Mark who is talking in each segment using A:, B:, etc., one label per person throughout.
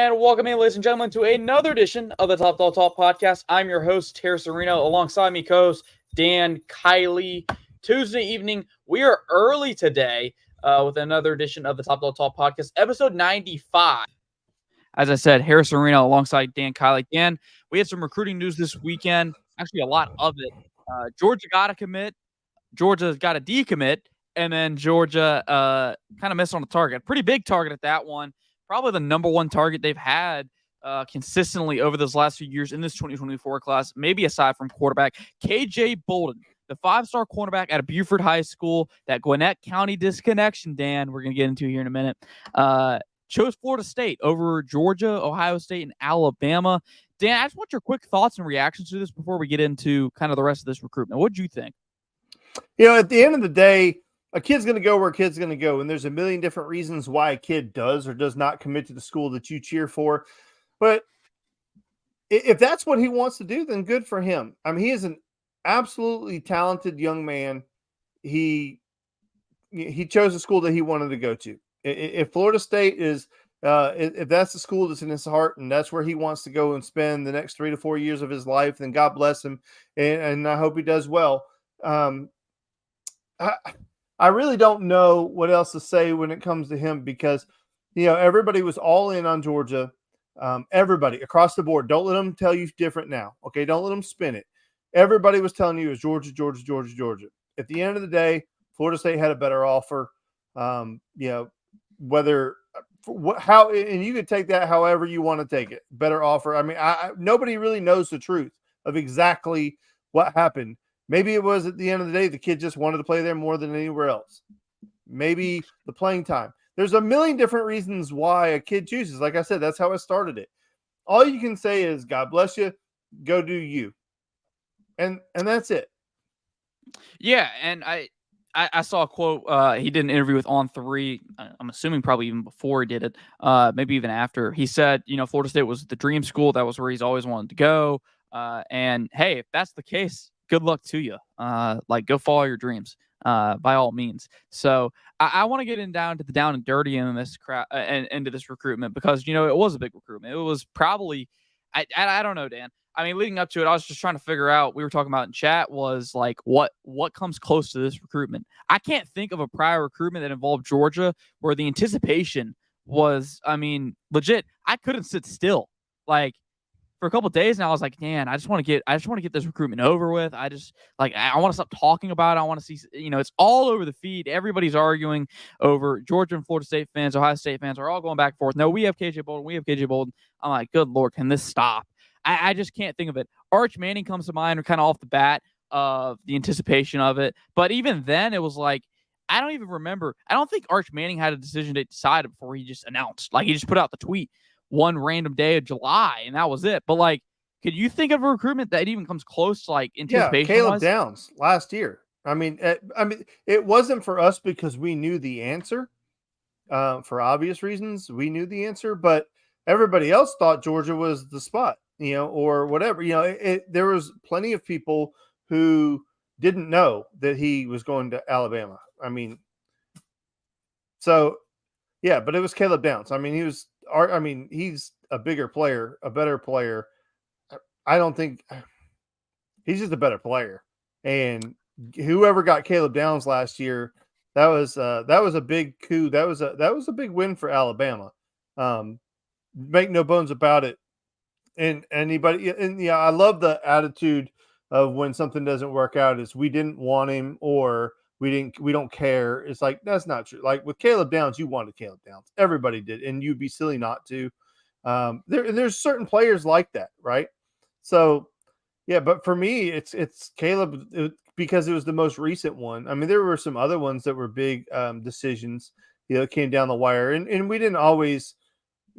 A: And welcome in, ladies and gentlemen, to another edition of the Top Dog Talk podcast. I'm your host, Harrison Reno, alongside me co-host Dan Kiley. Tuesday evening, we are early today with another edition of the Top Dog Talk podcast, episode 95. As I said, Harrison Reno alongside Dan Kiley. Dan, we had some recruiting news this weekend, actually a lot of it. Georgia got to commit, Georgia's got to decommit, and then Georgia kind of missed on the target. Pretty big target at that one. Probably the number one target they've had consistently over those last few years in this 2024 class, maybe aside from quarterback KJ Bolden, the five-star cornerback out of Buford High School, that Gwinnett County disconnection, Dan, we're going to get into here in a minute, chose Florida State over Georgia, Ohio State, and Alabama. Dan, I just want your quick thoughts and reactions to this before we get into kind of the rest of this recruitment. What did you think?
B: At the end of the day, a kid's going to go where a kid's going to go, and there's a million different reasons why a kid does or does not commit to the school that you cheer for. But if that's what he wants to do, then good for him. I mean, he is an absolutely talented young man. He chose a school that he wanted to go to. If Florida State is if that's the school that's in his heart and that's where he wants to go and spend the next 3 to 4 years of his life, then God bless him, and I hope he does well. I really don't know what else to say when it comes to him because, everybody was all in on Georgia. Everybody across the board. Don't let them tell you different now. Okay. Don't let them spin it. Everybody was telling you it was Georgia, Georgia, Georgia, Georgia. At the end of the day, Florida State had a better offer. And you could take that however you want to take it. Better offer. I mean, nobody really knows the truth of exactly what happened. Maybe it was at the end of the day, the kid just wanted to play there more than anywhere else. Maybe the playing time. There's a million different reasons why a kid chooses. Like I said, that's how I started it. All you can say is, God bless you, go do you. And that's it.
A: Yeah, and I saw a quote. He did an interview with On3. I'm assuming probably even before he did it, maybe even after. He said, Florida State was the dream school. That was where he's always wanted to go. And hey, if that's the case, good luck to you. Go follow your dreams, by all means. So I want to get down to the down and dirty in this and into this recruitment because it was a big recruitment. It was probably, I don't know, Dan. I mean, leading up to it, I was just trying to figure out. We were talking about in chat was like what comes close to this recruitment. I can't think of a prior recruitment that involved Georgia where the anticipation was, legit. I couldn't sit still. For a couple of days now, I was like, man, I just want to get this recruitment over with. I want to stop talking about it. I want to see, it's all over the feed. Everybody's arguing over Georgia and Florida State fans, Ohio State fans are all going back and forth. No, we have KJ Bolden. We have KJ Bolden. I'm like, good Lord, can this stop? I just can't think of it. Arch Manning comes to mind kind of off the bat of the anticipation of it. But even then, it was like, I don't even remember. I don't think Arch Manning had a decision to decide before he just announced. He just put out the tweet one random day of July, and that was it. But could you think of a recruitment that even comes close to anticipation?
B: Yeah, Caleb Downs last year. It wasn't for us because we knew the answer. For obvious reasons, we knew the answer, but everybody else thought Georgia was the spot, or whatever. There was plenty of people who didn't know that he was going to Alabama. But it was Caleb Downs. He's a bigger player, a better player. I don't think he's just a better player. And whoever got Caleb Downs last year, that was a big coup. That was a big win for Alabama. Make no bones about it. And I love the attitude of when something doesn't work out is we didn't want him or we don't care. It's like, that's not true. Like with Caleb Downs, you wanted Caleb Downs. Everybody did. And you'd be silly not to. There's certain players like that. Right. So yeah, but for me, it's Caleb because it was the most recent one. There were some other ones that were big decisions, came down the wire and we didn't always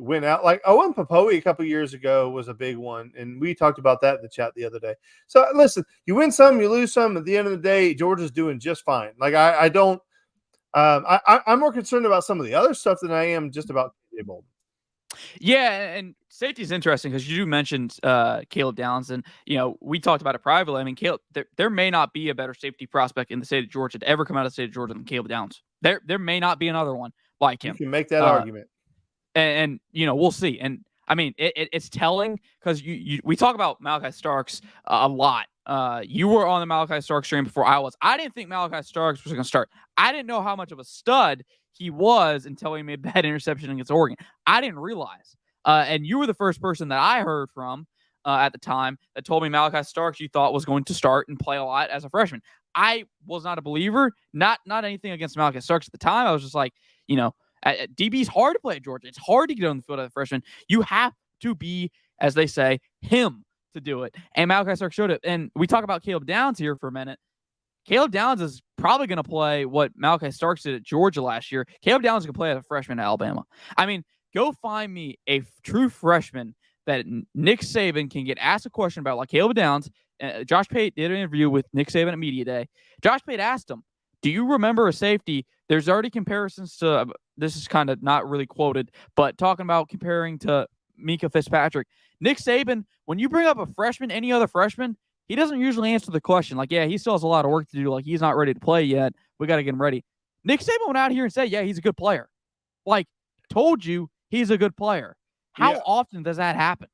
B: win out. Like Owen Popoe a couple years ago was a big one. And we talked about that in the chat the other day. So listen, you win some, you lose some. At the end of the day, Georgia's doing just fine. I'm more concerned about some of the other stuff than I am just about KJ Bolden.
A: Yeah, and safety is interesting because you do mention Caleb Downs, and we talked about it privately. Caleb, there may not be a better safety prospect in the state of Georgia to ever come out of the state of Georgia than Caleb Downs. There may not be another one like him.
B: You can make that argument,
A: and we'll see. And I mean, it's telling because we talk about Malachi Starks a lot. You were on the Malachi Starks stream before I was. I didn't think Malachi Starks was going to start. I didn't know how much of a stud he was until he made that interception against Oregon. I didn't realize. And you were the first person that I heard from at the time that told me Malachi Starks you thought was going to start and play a lot as a freshman. I was not a believer. Not anything against Malachi Starks at the time. I was just like, DB's hard to play at Georgia. It's hard to get on the field as a freshman. You have to be, as they say, him to do it. And Malachi Starks showed it. And we talk about Caleb Downs here for a minute. Caleb Downs is probably going to play what Malachi Starks did at Georgia last year. Caleb Downs can play as a freshman at Alabama. I mean, go find me a true freshman that Nick Saban can get asked a question about, like Caleb Downs. Josh Pate did an interview with Nick Saban at Media Day. Josh Pate asked him, do you remember a safety? There's already comparisons to, this is kind of not really quoted, but talking about comparing to Mika Fitzpatrick. Nick Saban, when you bring up a freshman, any other freshman, he doesn't usually answer the question. Like, yeah, he still has a lot of work to do. Like, he's not ready to play yet. We got to get him ready. Nick Saban went out here and said, yeah, he's a good player. Like, told you he's a good player. How often does that happen?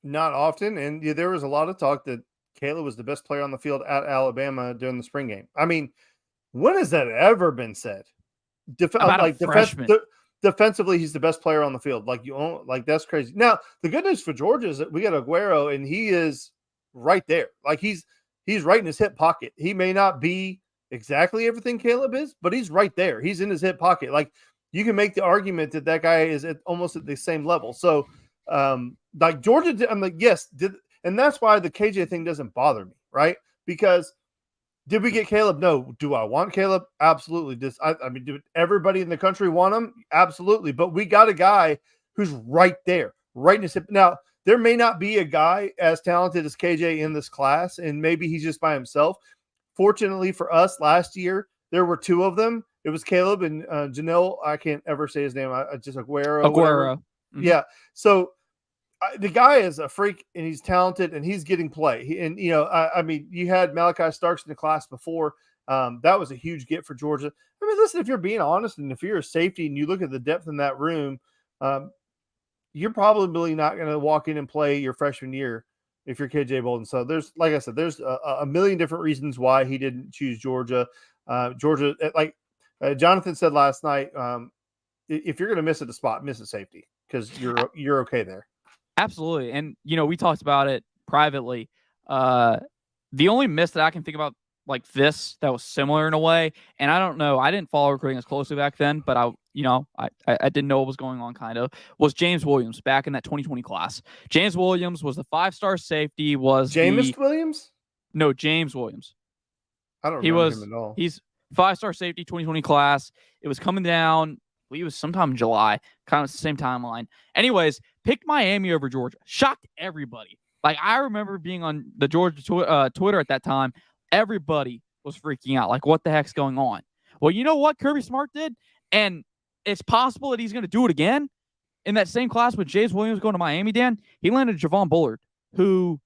B: Not often. And there was a lot of talk that Caleb was the best player on the field at Alabama during the spring game. I mean, when has that ever been said? Defensively, he's the best player on the field. That's crazy. Now, the good news for Georgia is that we got Aguero, and he is right there. Like, he's right in his hip pocket. He may not be exactly everything Caleb is, but he's right there. He's in his hip pocket. Like, you can make the argument that guy is almost at the same level. So, Georgia, I'm like, yes, and that's why the KJ thing doesn't bother me, right? Because did we get Caleb? No. Do I want Caleb? Absolutely. Did everybody in the country want him? Absolutely. But we got a guy who's right there, right in his hip. Now, there may not be a guy as talented as KJ in this class, and maybe he's just by himself. Fortunately for us, last year, there were two of them. It was Caleb and Janelle. I can't ever say his name. Just Aguero. Mm-hmm. Yeah. So the guy is a freak, and he's talented, and he's getting play. You had Malachi Starks in the class before. That was a huge get for Georgia. I mean, listen, if you're being honest, and if you're a safety and you look at the depth in that room, you're probably not going to walk in and play your freshman year if you're KJ Bolden. So there's, like I said, there's a million different reasons why he didn't choose Georgia. Georgia, like Jonathan said last night, if you're going to miss at the spot, miss a safety because you're okay there.
A: Absolutely. And, we talked about it privately. The only miss that I can think about like this that was similar in a way, and I don't know, I didn't follow recruiting as closely back then, but I didn't know what was going on kind of, was James Williams back in that 2020 class. James Williams was the 5-star safety.
B: Williams?
A: No, James Williams.
B: I don't remember him at all.
A: He's 5-star safety 2020 class. It was coming down, I believe it was sometime in July, kind of the same timeline. Anyways, picked Miami over Georgia. Shocked everybody. Like, I remember being on the Georgia Twitter at that time. Everybody was freaking out. Like, what the heck's going on? Well, you know what Kirby Smart did? And it's possible that he's going to do it again. In that same class with James Williams going to Miami, Dan, he landed Javon Bullard, who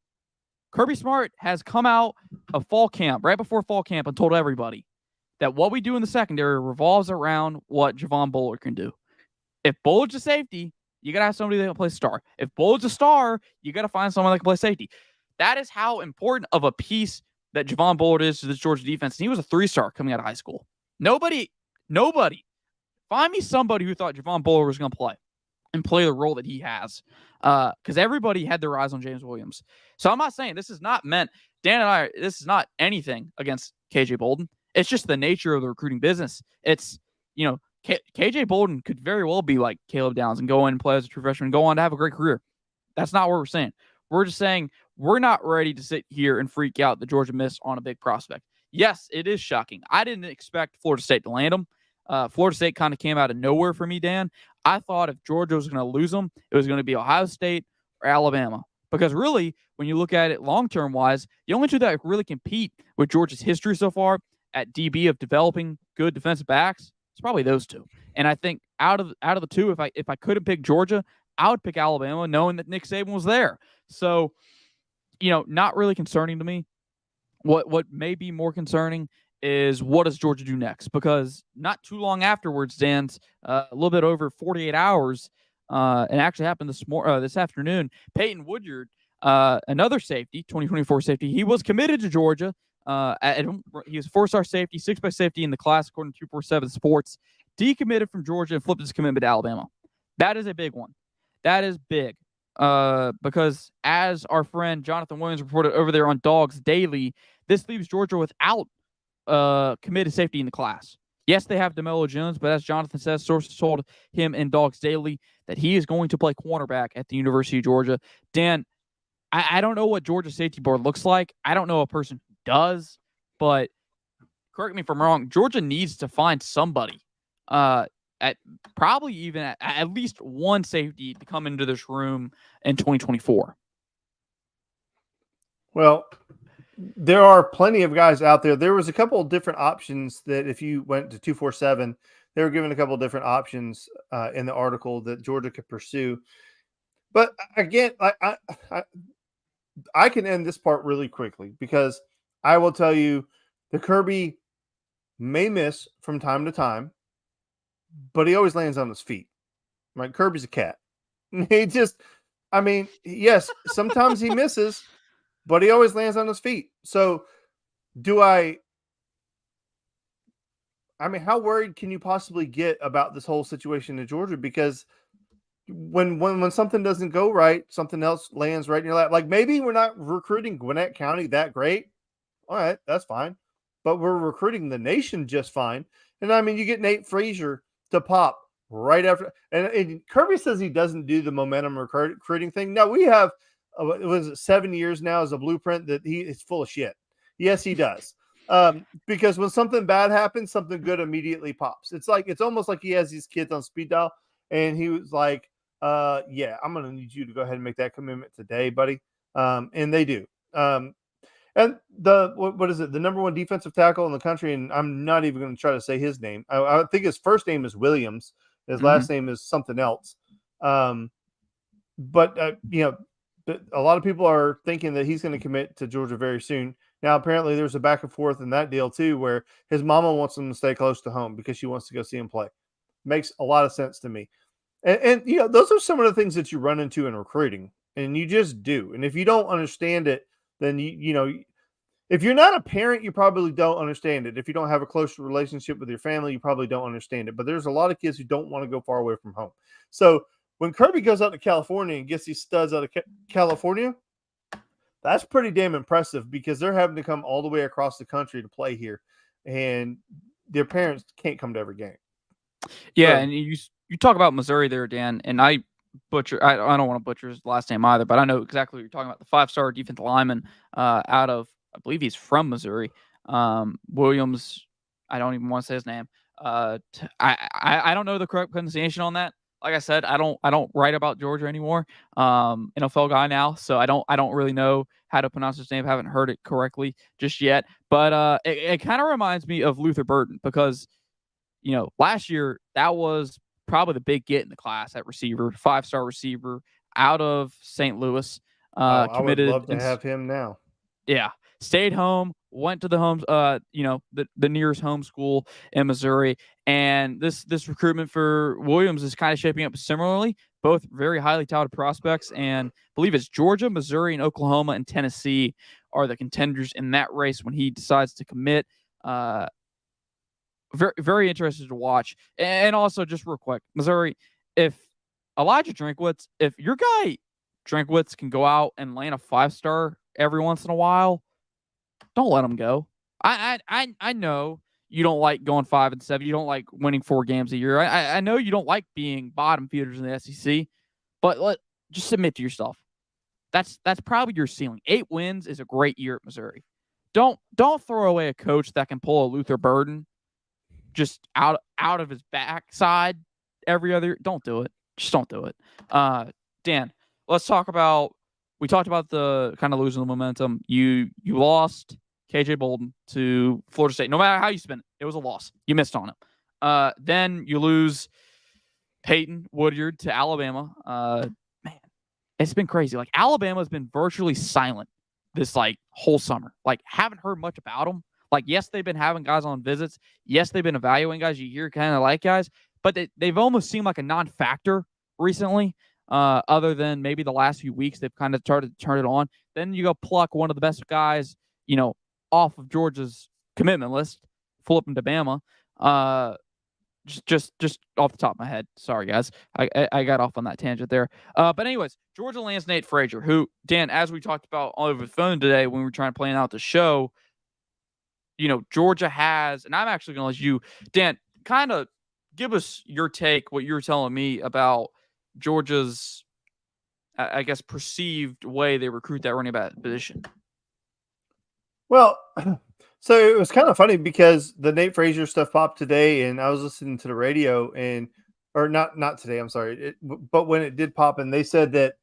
A: Kirby Smart has come out of fall camp, right before fall camp, and told everybody that what we do in the secondary revolves around what Javon Bullard can do. If Bullard's a safety, you got to have somebody that can play star. If Bullard's a star, you got to find someone that can play safety. That is how important of a piece that Javon Bullard is to this Georgia defense. And he was a 3-star coming out of high school. Nobody. Find me somebody who thought Javon Bullard was going to play and play the role that he has. Because everybody had their eyes on James Williams. So I'm not saying this is not meant, Dan and I, this is not anything against KJ Bolden. It's just the nature of the recruiting business. It's, KJ Bolden could very well be like Caleb Downs and go in and play as a true freshman and go on to have a great career. That's not what we're saying. We're just saying we're not ready to sit here and freak out that Georgia missed on a big prospect. Yes, it is shocking. I didn't expect Florida State to land him. Florida State kind of came out of nowhere for me, Dan. I thought if Georgia was going to lose him, it was going to be Ohio State or Alabama. Because really, when you look at it long-term wise, the only two that really compete with Georgia's history so far at DB of developing good defensive backs, it's probably those two. And I think out of the two, if I couldn't pick Georgia, I would pick Alabama, knowing that Nick Saban was there. So, not really concerning to me. What may be more concerning is what does Georgia do next? Because not too long afterwards, Dan's a little bit over 48 hours, and actually happened this afternoon. Peyton Woodyard, another safety, 2024 safety. He was committed to Georgia. He was a 4-star safety, 6x safety in the class, according to 247 Sports. Decommitted from Georgia and flipped his commitment to Alabama. That is a big one. That is big. Because as our friend Jonathan Williams reported over there on Dogs Daily, this leaves Georgia without committed safety in the class. Yes, they have DeMello Jones, but as Jonathan says, sources told him in Dogs Daily that he is going to play cornerback at the University of Georgia. Dan, I don't know what Georgia safety board looks like. I don't know a person who does, but correct me if I'm wrong, Georgia needs to find somebody at probably even at least one safety to come into this room in 2024.
B: Well, there are plenty of guys out there. There was a couple of different options that if you went to 247, they were given a couple of different options in the article that Georgia could pursue. But again, I can end this part really quickly because I will tell you the Kirby may miss from time to time, but he always lands on his feet. Right? Kirby's a cat. He just, I mean, yes, sometimes he misses, but he always lands on his feet. So how worried can you possibly get about this whole situation in Georgia? Because when something doesn't go right, something else lands right in your lap. Like maybe we're not recruiting Gwinnett County that great. All right, that's fine. But we're recruiting the nation just fine. And I mean, you get Nate Frazier to pop right after. And Kirby says he doesn't do the momentum recruiting thing. No, we have, was it 7 years now as a blueprint that he is full of shit. Yes, he does. Because when something bad happens, something good immediately pops. It's almost like he has these kids on speed dial. And he was like, yeah, I'm going to need you to go ahead and make that commitment today, buddy. And they do. And what is it? The number one defensive tackle in the country, and I'm not even going to try to say his name. I think his first name is Williams. His last name is something else. But a lot of people are thinking that he's going to commit to Georgia very soon. Now, apparently, there's a back and forth in that deal too, where his mama wants him to stay close to home because she wants to go see him play. Makes a lot of sense to me. And those are some of the things that you run into in recruiting, and you just do. And if you don't understand it, then if you're not a parent, you probably don't understand it. If you don't have a close relationship with your family, you probably don't understand it. But there's a lot of kids who don't want to go far away from home. So when Kirby goes out to California and gets these studs out of California, that's pretty damn impressive because they're having to come all the way across the country to play here, and their parents can't come to every game.
A: Yeah, so, and you talk about Missouri there, Dan, and I don't want to butcher his last name either, but I know exactly what you're talking about. The 5-star defensive lineman out of, I believe he's from Missouri. Williams, I don't even want to say his name. I don't know the correct pronunciation on that. Like I said, I don't write about Georgia anymore. NFL guy now, so I don't really know how to pronounce his name. I haven't heard it correctly just yet. But it kind of reminds me of Luther Burden because, last year that was probably the big get in the class at receiver, 5-star receiver out of St. Louis. Committed.
B: I would love to have him now.
A: Yeah. Stayed home, went to the the nearest home school in Missouri. And this recruitment for Williams is kind of shaping up similarly. Both very highly touted prospects. And I believe it's Georgia, Missouri, and Oklahoma and Tennessee are the contenders in that race when he decides to commit. Very, very interested to watch. And also, just real quick, Missouri, if Elijah Drinkwitz, if your guy Drinkwitz can go out and land a 5-star every once in a while, don't let him go. I know you don't like going 5-7. You don't like winning 4 games a year. I know you don't like being bottom feeders in the SEC, but just submit to yourself. That's probably your ceiling. 8 wins is a great year at Missouri. Don't throw away a coach that can pull a Luther Burden just out of his backside every other. Don't do it. Just don't do it. Dan, let's talk about. We talked about the kind of losing the momentum. You lost KJ Bolden to Florida State. No matter how you spin it, it was a loss. You missed on him. Then you lose Peyton Woodyard to Alabama. Man, it's been crazy. Like Alabama has been virtually silent this whole summer. Haven't heard much about them. Yes, they've been having guys on visits. Yes, they've been evaluating guys. You hear kind of like guys, but they've almost seemed like a non-factor recently. Other than maybe the last few weeks, they've kind of started to turn it on. Then you go pluck one of the best guys, off of Georgia's commitment list, flip him to Bama. Just off the top of my head. Sorry, guys. I got off on that tangent there. But anyways, Georgia lands Nate Frazier, who, Dan, as we talked about over the phone today when we were trying to plan out the show, Georgia has, and I'm actually going to let you, Dan, kind of give us your take, what you were telling me about Georgia's, I guess, perceived way they recruit that running back position.
B: Well, so it was kind of funny because the Nate Frazier stuff popped today, and I was listening to the radio, or not today. I'm sorry, but when it did pop, and they said that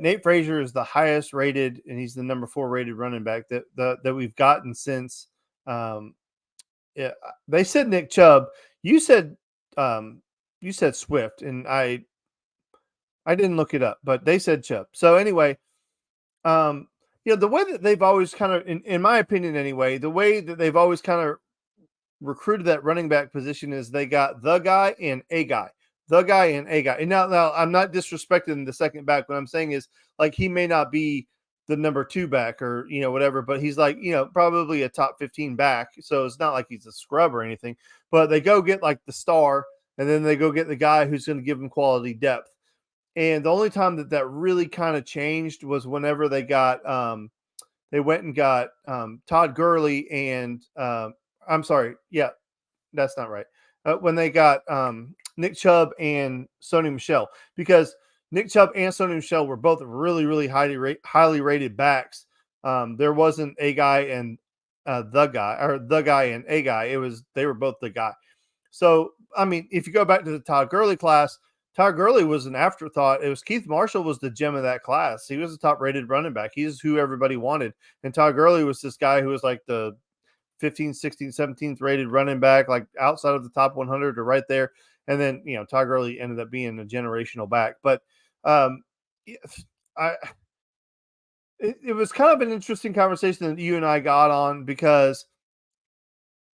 B: Nate Frazier is the highest rated, and he's the number 4 rated running back that we've gotten since. Yeah, they said Nick Chubb. You said Swift, and I didn't look it up, but they said Chubb. So anyway, the way that they've always kind of, in my opinion anyway, the way that they've always kind of recruited that running back position is they got the guy and a guy, the guy and a guy. And now I'm not disrespecting the second back. What I'm saying is, like, he may not be the number 2 back or, whatever, but he's like, probably a top 15 back. So it's not like he's a scrub or anything, but they go get like the star, and then they go get the guy who's going to give them quality depth. And the only time that really kind of changed was whenever they got, they went and got Todd Gurley and I'm sorry, yeah, that's not right. When they got Nick Chubb and Sony Michel, because Nick Chubb and Sony Michel were both really, really highly rated backs. There wasn't a guy and the guy, or the guy and a guy. They were both the guy. So I mean, if you go back to the Todd Gurley class, Todd Gurley was an afterthought. It was Keith Marshall was the gem of that class. He was a top rated running back. He's who everybody wanted. And Todd Gurley was this guy who was like the 15th, 16th, 17th rated running back, like outside of the top 100 or right there. And then, Todd Gurley ended up being a generational back. But it was kind of an interesting conversation that you and I got on, because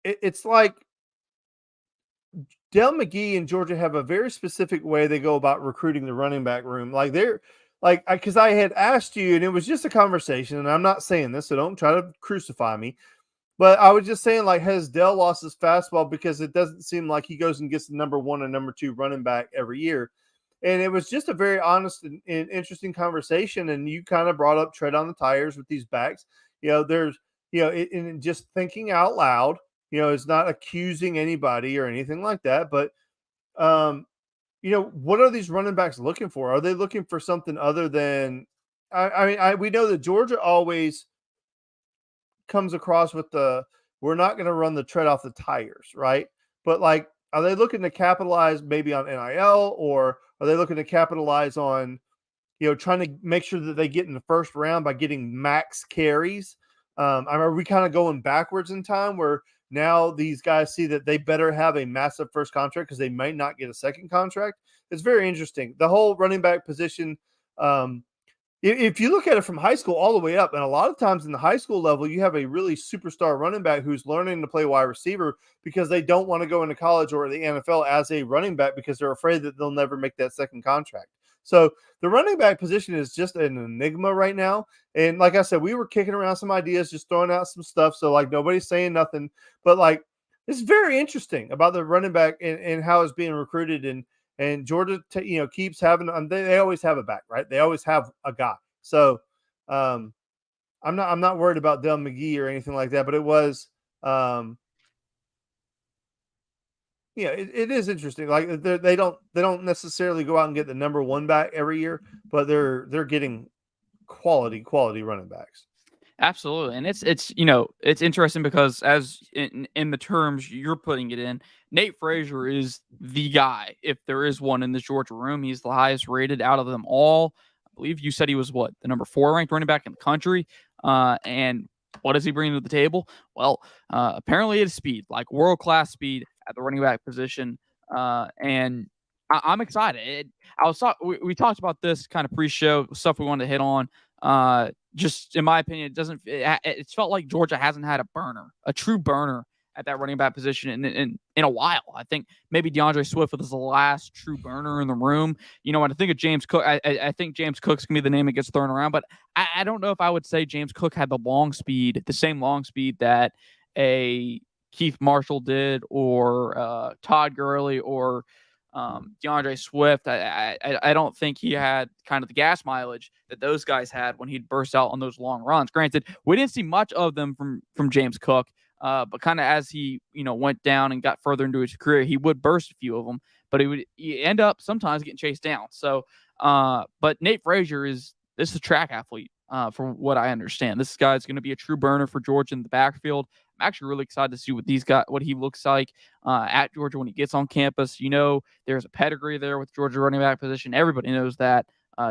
B: it's like Dell McGee and Georgia have a very specific way they go about recruiting the running back room. Like because I had asked you, and it was just a conversation, and I'm not saying this, so don't try to crucify me, but I was just saying, like, has Dell lost his fastball? Because it doesn't seem like he goes and gets the number 1 and number 2 running back every year. And it was just a very honest and interesting conversation. And you kind of brought up tread on the tires with these backs. There's, and just thinking out loud, it's not accusing anybody or anything like that. But, what are these running backs looking for? Are they looking for something other than, we know that Georgia always comes across with we're not going to run the tread off the tires, right? But like, are they looking to capitalize maybe on NIL, or are they looking to capitalize on, trying to make sure that they get in the first round by getting max carries? Are we kind of going backwards in time, where now these guys see that they better have a massive first contract because they might not get a second contract? It's very interesting. The whole running back position, if you look at it from high school all the way up, and a lot of times in the high school level, you have a really superstar running back who's learning to play wide receiver because they don't want to go into college or the NFL as a running back because they're afraid that they'll never make that second contract. So the running back position is just an enigma right now. And like I said, we were kicking around some ideas, just throwing out some stuff. So like, nobody's saying nothing, but like, it's very interesting about the running back and how it's being recruited. And Georgia, keeps having, they always have a back, right? They always have a guy. So I'm not worried about Dell McGee or anything like that, but it was, it is interesting. Like they don't necessarily go out and get the number 1 back every year, but they're getting quality running backs.
A: Absolutely. And it's interesting because as in the terms you're putting it in, Nate Frazier is the guy. If there is one in the Georgia room, he's the highest rated out of them all. I believe you said he was the number 4 ranked running back in the country. And what does he bring to the table? Well, apparently it's speed, like world-class speed at the running back position. And I'm excited. We talked about this kind of pre-show stuff we wanted to hit on. Just in my opinion, it felt like Georgia hasn't had a true burner at that running back position in a while. I think maybe DeAndre Swift was the last true burner in the room. When I think of James Cook, I think James Cook's going to be the name that gets thrown around, but I don't know if I would say James Cook had the same long speed that a Keith Marshall did, or Todd Gurley, or DeAndre Swift. I don't think he had kind of the gas mileage that those guys had when he'd burst out on those long runs. Granted, we didn't see much of them from James Cook, but kind of as he went down and got further into his career, he would burst a few of them, but he end up sometimes getting chased down. So, but Nate Frazier is a track athlete. From what I understand, this guy's going to be a true burner for Georgia in the backfield. I'm actually really excited to see what he looks like at Georgia when he gets on campus. There's a pedigree there with Georgia running back position. Everybody knows that,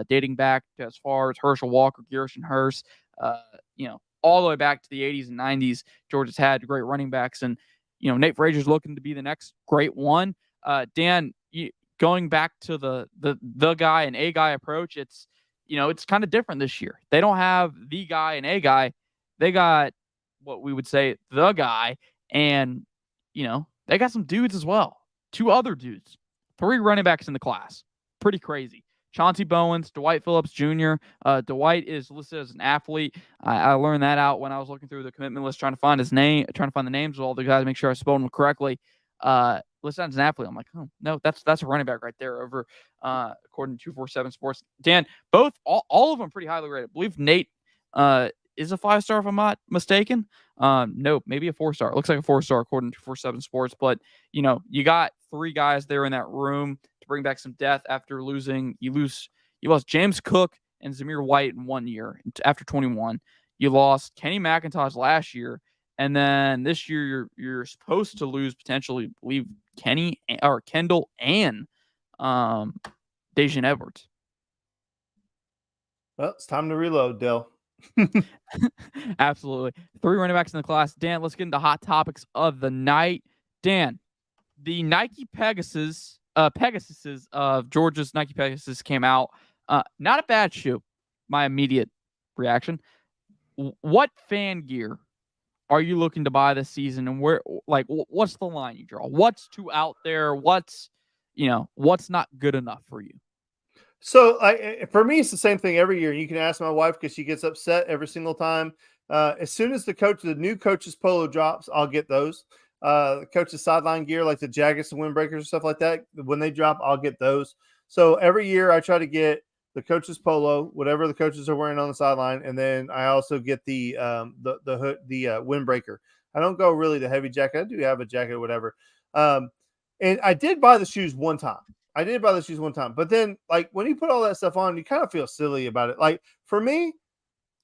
A: dating back to as far as Herschel Walker, Garrison Hurst, all the way back to the 80s and 90s. Georgia's had great running backs, and Nate Frazier's looking to be the next great one. Dan, going back to the guy and a guy approach, it's kind of different this year. They don't have the guy and a guy. They got what we would say the guy, and they got some dudes as well. 2 other dudes, 3 running backs in the class. Pretty crazy. Chauncey Bowens, Dwight Phillips Jr. Dwight is listed as an athlete. I learned that out when I was looking through the commitment list, trying to find the names of all the guys, make sure I spelled them correctly. Listed as an athlete. I'm like, oh no, that's a running back right there over according to 247 Sports. Dan, all of them pretty highly rated. I believe Nate is a 5-star if I'm not mistaken. No, maybe a 4-star. It looks like a 4-star according to 247 Sports. But you got 3 guys there in that room to bring back some depth after losing. You lost James Cook and Zamir White in 1 year after 21. You lost Kenny McIntosh last year. And then this year, you're supposed to lose potentially, I believe, Kendall and Dejan Edwards.
B: Well, it's time to reload, Dell.
A: Absolutely. 3 running backs in the class. Dan, let's get into hot topics of the night. Dan, the Nike Pegasus of Georgia's Nike Pegasus came out. Not a bad shoe. My immediate reaction. What fan gear are you looking to buy this season, and what's the line you draw? What's too out there? What's not good enough for you?
B: So for me, it's the same thing every year. You can ask my wife because she gets upset every single time. As soon as the new coach's polo drops, I'll get those. The coach's sideline gear, like the jackets and windbreakers and stuff like that, when they drop, I'll get those. So every year I try to get the coach's polo, whatever the coaches are wearing on the sideline, and then I also get the hood, the windbreaker. I don't go really the heavy jacket. I do have a jacket or whatever. And I did buy the shoes one time. But then, like, when you put all that stuff on, you kind of feel silly about it. Like, for me,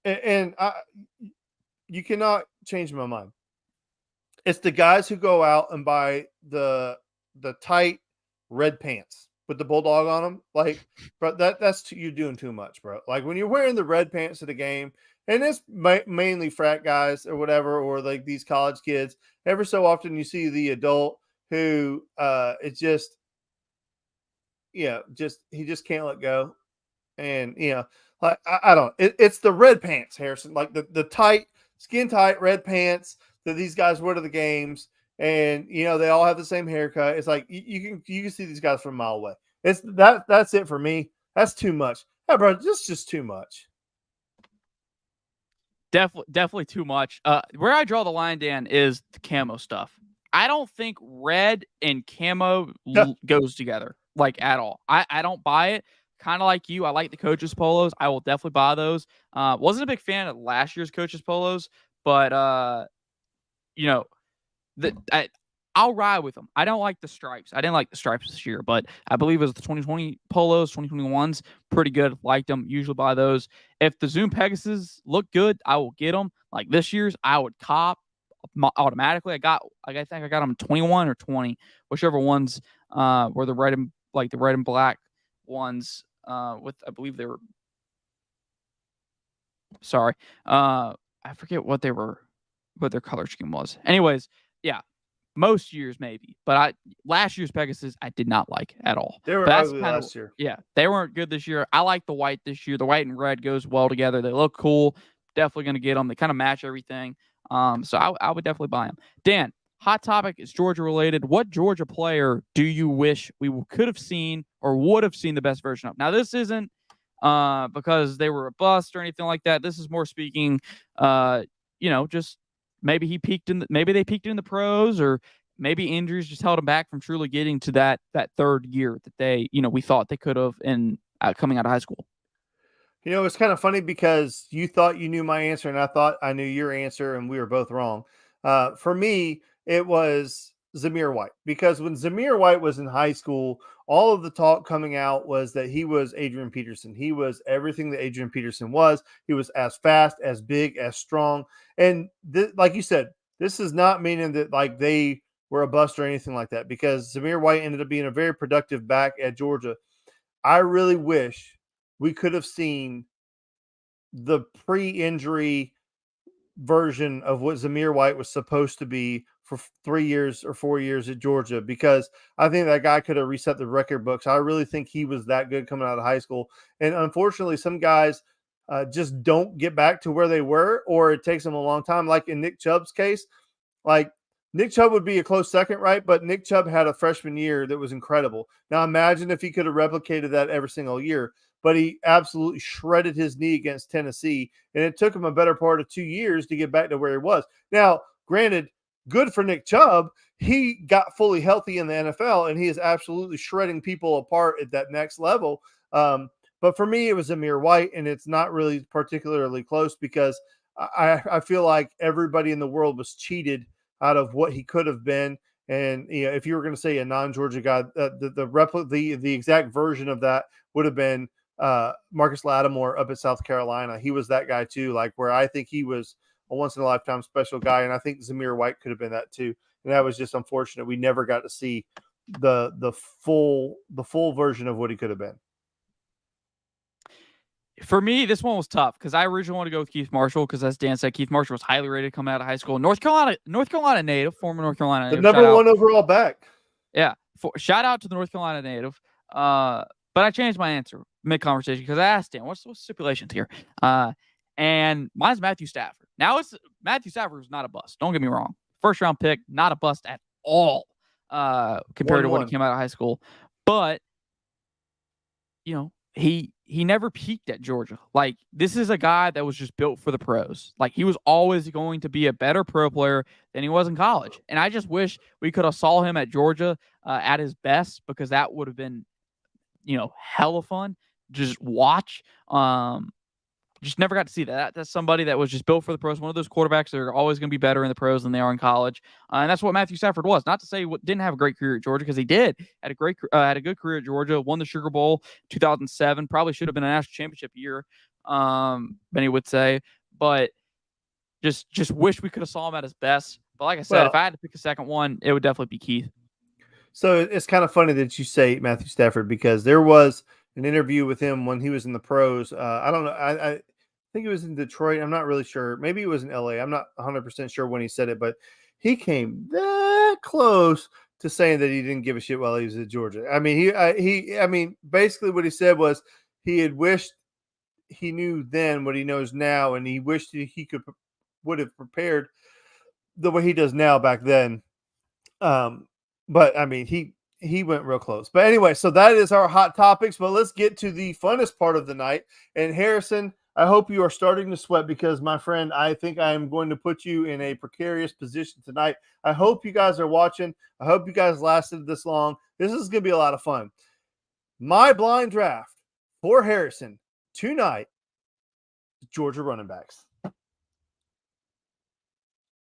B: you cannot change my mind. It's the guys who go out and buy the tight red pants with the bulldog on them. Like, bro, that's you doing too much, bro. Like, when you're wearing the red pants to the game, and it's mainly frat guys or whatever, or like these college kids, ever so often you see the adult who it's just, he just can't let go. And, like, I don't, it's the red pants, Harrison, like the tight, skin tight red pants that these guys wear to the games. And, they all have the same haircut. It's like, you can see these guys from a mile away. That's it for me. That's too much. Yeah, bro, just too much.
A: Definitely too much. Where I draw the line, Dan, is the camo stuff. I don't think red and camo goes together, like, at all. I don't buy it. Kind of like you, I like the coaches' polos. I will definitely buy those. Wasn't a big fan of last year's coaches' polos, but I'll ride with them. I don't like the stripes. I didn't like the stripes this year, but I believe it was the 2020 polos, 2021s, pretty good. Liked them. Usually buy those. If the Zoom Pegasus look good, I will get them. Like this year's, I would cop automatically. I think I got them 21 or 20, whichever ones were the red and black ones. With, I believe they were. Sorry, I forget what their color scheme was. Anyways, yeah. Most years maybe, but last year's Pegasus I did not like at all.
B: They were ugly last year.
A: Yeah, they weren't good this year. I like the white this year. The white and red goes well together. They look cool. Definitely going to get them. They kind of match everything. So I would definitely buy them. Dan, hot topic is Georgia related. What Georgia player do you wish we could have seen or would have seen the best version of? Now, this isn't because they were a bust or anything like that. This is more speaking, just maybe maybe they peaked in the pros, or maybe injuries just held them back from truly getting to that third year that we thought they could have in coming out of high school.
B: It's kind of funny because you thought you knew my answer and I thought I knew your answer, and we were both wrong. For me, it was Zamir White, because when Zamir White was in high school, all of the talk coming out was that he was Adrian Peterson. He was everything that Adrian Peterson was. He was as fast, as big, as strong. And like you said, this is not meaning that like they were a bust or anything like that, because Zamir White ended up being a very productive back at Georgia. I really wish we could have seen the pre-injury version of what Zamir White was supposed to be for 3 years or 4 years at Georgia, because I think that guy could have reset the record books. I really think he was that good coming out of high school. And unfortunately, some guys just don't get back to where they were, or it takes them a long time. Like in Nick Chubb's case, like Nick Chubb would be a close second, right? But Nick Chubb had a freshman year that was incredible. Now imagine if he could have replicated that every single year. But he absolutely shredded his knee against Tennessee, and it took him a better part of 2 years to get back to where he was. Now, granted, good for Nick Chubb. He got fully healthy in the NFL, and he is absolutely shredding people apart at that next level. But for me, it was Zamir White, and it's not really particularly close, because I feel like everybody in the world was cheated out of what he could have been. And if you were going to say a non-Georgia guy, the exact version of that would have been Marcus Lattimore up at South Carolina. He was that guy too, like where I think he was a once in a lifetime special guy. And I think Zamir White could have been that too. And that was just unfortunate. We never got to see the full version of what he could have been.
A: For me, this one was tough because I originally wanted to go with Keith Marshall, because as Dan said, Keith Marshall was highly rated coming out of high school. North Carolina native, former North Carolina native.
B: The number 1 overall back.
A: Yeah. Shout out to the North Carolina native. But I changed my answer mid-conversation because I asked Dan, what's the stipulations here? And mine's Matthew Stafford. Now, Matthew Stafford was not a bust. Don't get me wrong. First-round pick, not a bust at all compared to when he came out of high school. But, he never peaked at Georgia. Like, this is a guy that was just built for the pros. Like, he was always going to be a better pro player than he was in college. And I just wish we could have saw him at Georgia at his best, because that would have been hella fun. Just watch. Just never got to see that. That's somebody that was just built for the pros. One of those quarterbacks that are always going to be better in the pros than they are in college. And that's what Matthew Stafford was. Not to say he didn't have a great career at Georgia, because he did. Had a good career at Georgia. Won the Sugar Bowl 2007. Probably should have been a national championship year. Many would say, but just wish we could have saw him at his best. But like I said, if I had to pick a second one, it would definitely be Keith.
B: So it's kind of funny that you say Matthew Stafford, because there was an interview with him when he was in the pros. I don't know. I think it was in Detroit. I'm not really sure. Maybe it was in LA. I'm not 100% sure when he said it, but he came that close to saying that he didn't give a shit while he was at Georgia. I mean, basically what he said was he had wished he knew then what he knows now, and he wished he would have prepared the way he does now back then. But I mean, he went real close. But anyway, so that is our hot topics. But let's get to the funnest part of the night. And Harrison, I hope you are starting to sweat, because, my friend, I think I am going to put you in a precarious position tonight. I hope you guys are watching. I hope you guys lasted this long. This is going to be a lot of fun. My blind draft for Harrison tonight, Georgia running backs.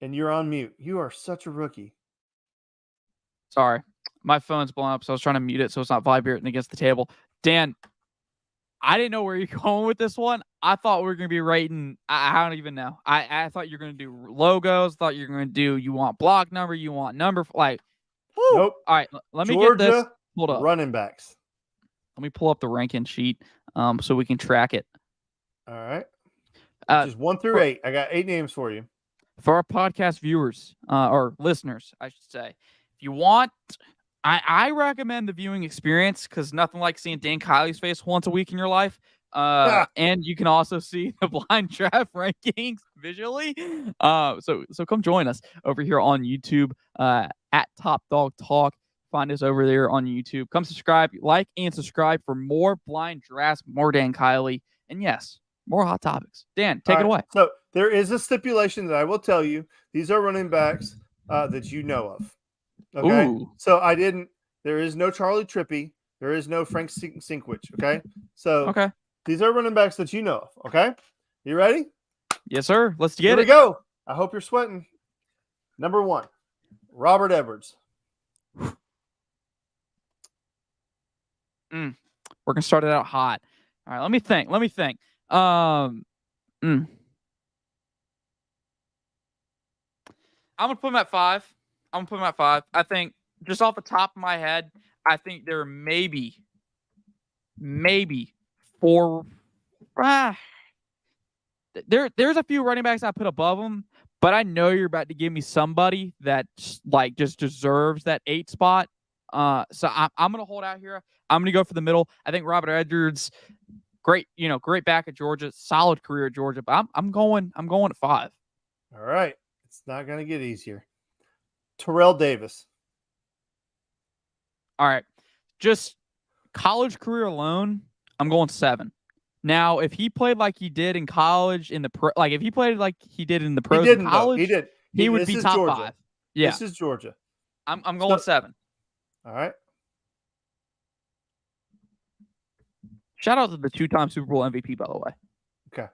B: And you're on mute. You are such a rookie.
A: Sorry, my phone's blown up, so I was trying to mute it so it's not vibrating against the table. Dan, I didn't know where you're going with this one. I thought we were going to be rating. I don't even know. I thought you were going to do logos. Thought you were going to do. You want block number. You want number. Like, whoo.
B: Nope.
A: All right, let me
B: Georgia
A: get this pulled up.
B: Running backs.
A: Let me pull up the ranking sheet so we can track it.
B: All right. Just 1 through 8. I got 8 names for you.
A: For our podcast viewers or listeners, I should say, if you want, I recommend the viewing experience, because nothing like seeing Dan Kiley's face once a week in your life. And you can also see the blind draft rankings visually. So come join us over here on YouTube at Top Dog Talk. Find us over there on YouTube. Come subscribe, like, and subscribe for more blind drafts, more Dan Kiley, and yes, more hot topics. Dan, take it away.
B: So there is a stipulation that I will tell you. These are running backs that you know of. Okay.
A: Ooh.
B: So there is no Charlie Trippy. There is no Frank Sinkwich. Okay. So
A: Okay.
B: These are running backs that you know of. Okay. You ready?
A: Yes, sir. Let's get
B: Here we go. I hope you're sweating. Number 1, Robert Edwards.
A: We're gonna start it out hot. All right, let me think. I'm gonna put him at 5. I think just off the top of my head, I think there are maybe 4. There's a few running backs I put above him, but I know you're about to give me somebody that just deserves that 8 spot. So I'm gonna hold out here. I'm gonna go for the middle. I think Robert Edwards, great back at Georgia, solid career at Georgia, but I'm going at 5.
B: All right, it's not gonna get easier. Terrell Davis.
A: All right, just college career alone, I'm going 7. Now, if he played like he did in college, if he played like he did in the pros in college,
B: he did.
A: He would be top
B: Georgia.
A: 5. Yeah,
B: this is Georgia.
A: I'm going 7.
B: All right.
A: Shout out to the 2-time Super Bowl MVP, by the way.
B: Okay.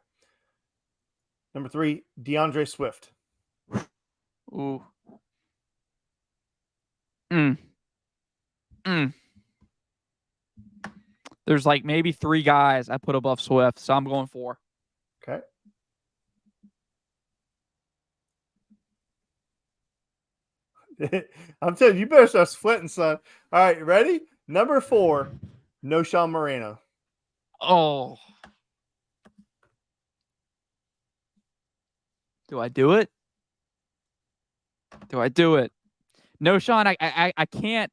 B: Number 3, DeAndre Swift.
A: Ooh. There's like maybe 3 guys I put above Swift, so I'm going 4.
B: Okay. I'm telling you, you better start sweating, son. All right, ready? Number 4, Knowshon Moreno.
A: Oh. Do I do it? Knowshon, I can't.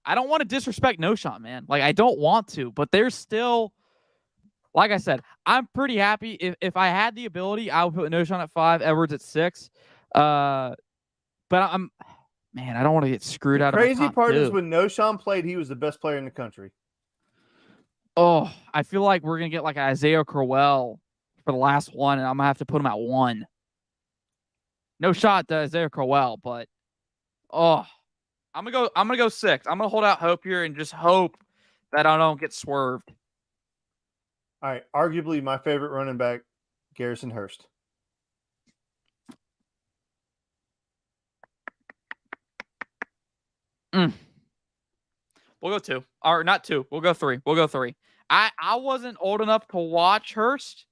A: I don't want to disrespect Knowshon, man. Like, I don't want to, but there's still, like I said, I'm pretty happy. If I had the ability, I would put Knowshon at 5, Edwards at 6. But I don't want to get screwed out of my top 2.
B: Crazy part is when Knowshon played, he was the best player in the country.
A: Oh, I feel like we're going to get like Isaiah Crowell for the last one, and I'm going to have to put him at 1. No shot to Isaiah Crowell, but I'm gonna go 6. I'm gonna hold out hope here and just hope that I don't get swerved.
B: All right, arguably my favorite running back, Garrison Hurst.
A: We'll go 2. Or not 2. We'll go 3. I wasn't old enough to watch Hurst,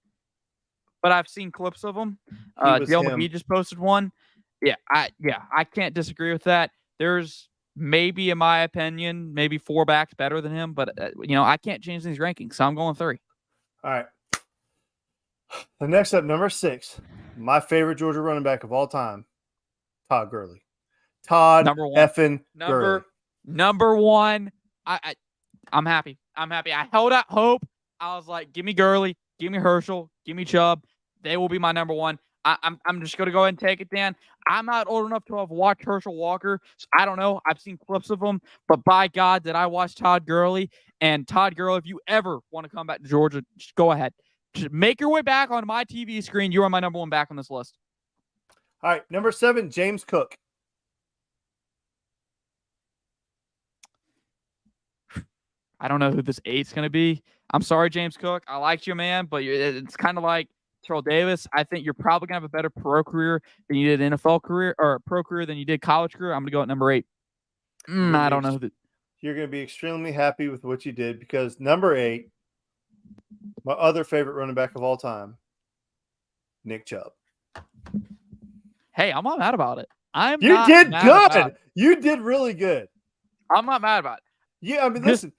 A: but I've seen clips of him. Dale McGee just posted one. Yeah, I can't disagree with that. There's maybe, in my opinion, maybe 4 backs better than him, but I can't change these rankings, so I'm going 3.
B: All right. The next up, number 6, my favorite Georgia running back of all time, Todd Gurley.
A: Number 1.
B: Gurley.
A: Number 1. I'm happy. I held out hope. I was like, give me Gurley, give me Herschel, give me Chubb. They will be my number 1. I'm just going to go ahead and take it, Dan. I'm not old enough to have watched Herschel Walker. So I don't know. I've seen clips of him. But by God, did I watch Todd Gurley. And Todd Gurley, if you ever want to come back to Georgia, just go ahead. Just make your way back on my TV screen. You are my number 1 back on this list.
B: All right. Number 7, James Cook.
A: I don't know who this 8's going to be. I'm sorry, James Cook. I liked you, man. But it's kind of like Terrell Davis. I think you're probably going to have a better pro career than you did NFL career, or pro career than you did college career. I'm going to go at number 8. I don't know.
B: You're going to be extremely happy with what you did because number 8, my other favorite running back of all time, Nick Chubb.
A: Hey, I'm not mad about it.
B: You did good. You did really good.
A: I'm not mad about it.
B: Yeah, I mean, listen.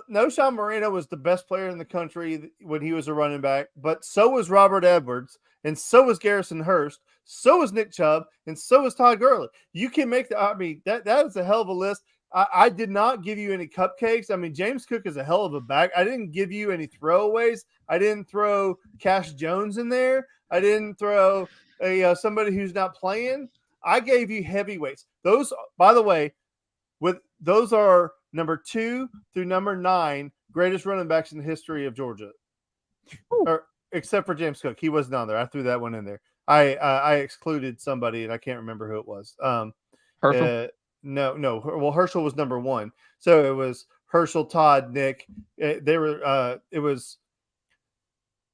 B: Knowshon Moreno was the best player in the country when he was a running back, but so was Robert Edwards, and so was Garrison Hurst, so was Nick Chubb, and so was Todd Gurley. You can make that is a hell of a list. I did not give you any cupcakes. I mean, James Cook is a hell of a back. I didn't give you any throwaways. I didn't throw Cash Jones in there. I didn't throw somebody who's not playing. I gave you heavyweights. Those, by the way, those are number 2 through number 9 greatest running backs in the history of Georgia, or except for James Cook. He wasn't on there. I threw that one in there. I excluded somebody, and I can't remember who it was.
A: Herschel?
B: No. Well, Herschel was number 1, so it was Herschel, Todd, Nick. They were. It was.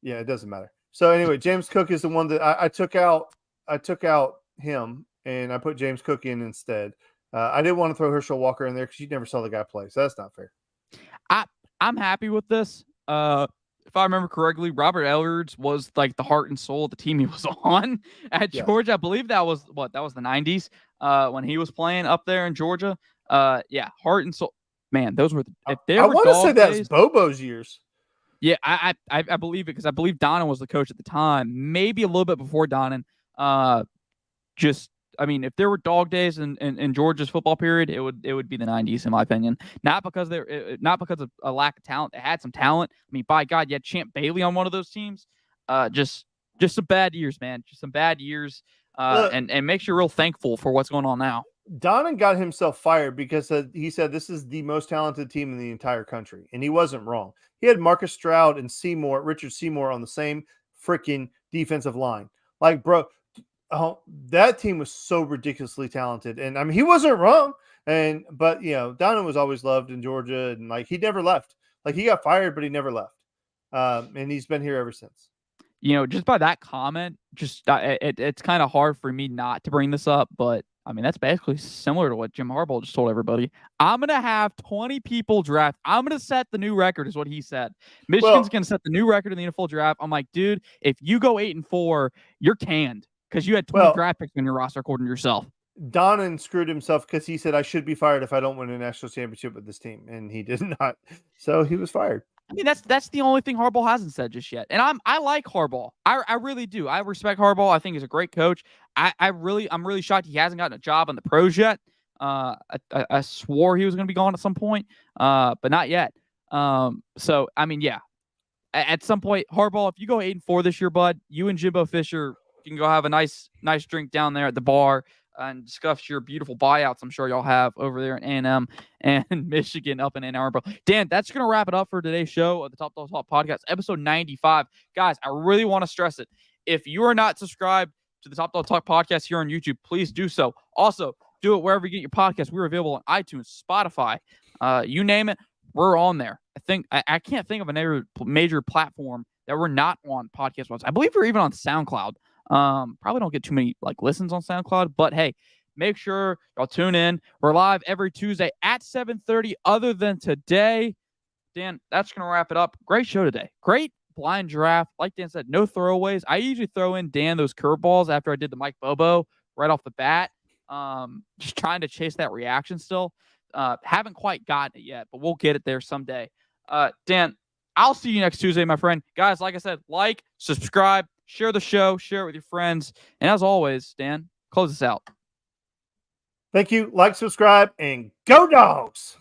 B: Yeah, it doesn't matter. So anyway, James Cook is the one that I took out. I took out him, and I put James Cook in instead. I didn't want to throw Herschel Walker in there because you never saw the guy play, so that's not fair.
A: I'm happy with this. If I remember correctly, Robert Edwards was like the heart and soul of the team he was on at Georgia. I believe that was the 90s when he was playing up there in Georgia. Yeah, heart and soul. Man, those were if there were. I want to say
B: that's Bobo's years.
A: Yeah, I believe it because I believe Donnan was the coach at the time, maybe a little bit before Donnan. I mean, if there were dog days in Georgia's football period, it would be the 90s, in my opinion. Not because of a lack of talent. They had some talent. I mean, by God, you had Champ Bailey on one of those teams. Just some bad years, man. Just some bad years. And makes you real thankful for what's going on now.
B: Donnan got himself fired because he said this is the most talented team in the entire country, and he wasn't wrong. He had Marcus Stroud and Richard Seymour on the same freaking defensive line. Like, bro. Oh, that team was so ridiculously talented, and I mean he wasn't wrong. But Donnan was always loved in Georgia, and like he never left. Like he got fired, but he never left, and he's been here ever since.
A: Just by that comment, it's kind of hard for me not to bring this up, but I mean that's basically similar to what Jim Harbaugh just told everybody. I'm gonna have 20 people draft. I'm gonna set the new record, is what he said. Michigan's gonna set the new record in the NFL draft. I'm like, dude, if you go 8-4, you're canned. Because you had 20 draft picks on your roster, according to yourself.
B: Donnan screwed himself because he said, I should be fired if I don't win a national championship with this team. And he did not. So he was fired.
A: I mean, that's the only thing Harbaugh hasn't said just yet. And I like Harbaugh. I really do. I respect Harbaugh. I think he's a great coach. I'm really shocked he hasn't gotten a job on the pros yet. I swore he was going to be gone at some point, but not yet. So, I mean, yeah. At some point, Harbaugh, if you go 8-4 this year, bud, you and Jimbo Fisher can go have a nice drink down there at the bar and discuss your beautiful buyouts I'm sure y'all have over there in A&M and Michigan up in Ann Arbor. Dan, that's going to wrap it up for today's show of the Top Dog Talk Podcast, episode 95. Guys, I really want to stress it. If you are not subscribed to the Top Dog Talk Podcast here on YouTube, please do so. Also, do it wherever you get your podcast. We're available on iTunes, Spotify, you name it, we're on there. I can't think of a major platform that we're not on podcast-wise. I believe we're even on SoundCloud. Probably don't get too many listens on SoundCloud, but hey, make sure y'all tune in. We're live every Tuesday at 7:30 other than today. Dan, that's going to wrap it up. Great show today. Great blind draft. Like Dan said, no throwaways. I usually throw in Dan those curveballs after I did the Mike Bobo right off the bat. Just trying to chase that reaction still. Haven't quite gotten it yet, but we'll get it there someday. Dan, I'll see you next Tuesday, my friend. Guys, like I said, subscribe, share the show, share it with your friends. And as always, Dan, close us out.
B: Thank you. Like, subscribe, and go Dogs!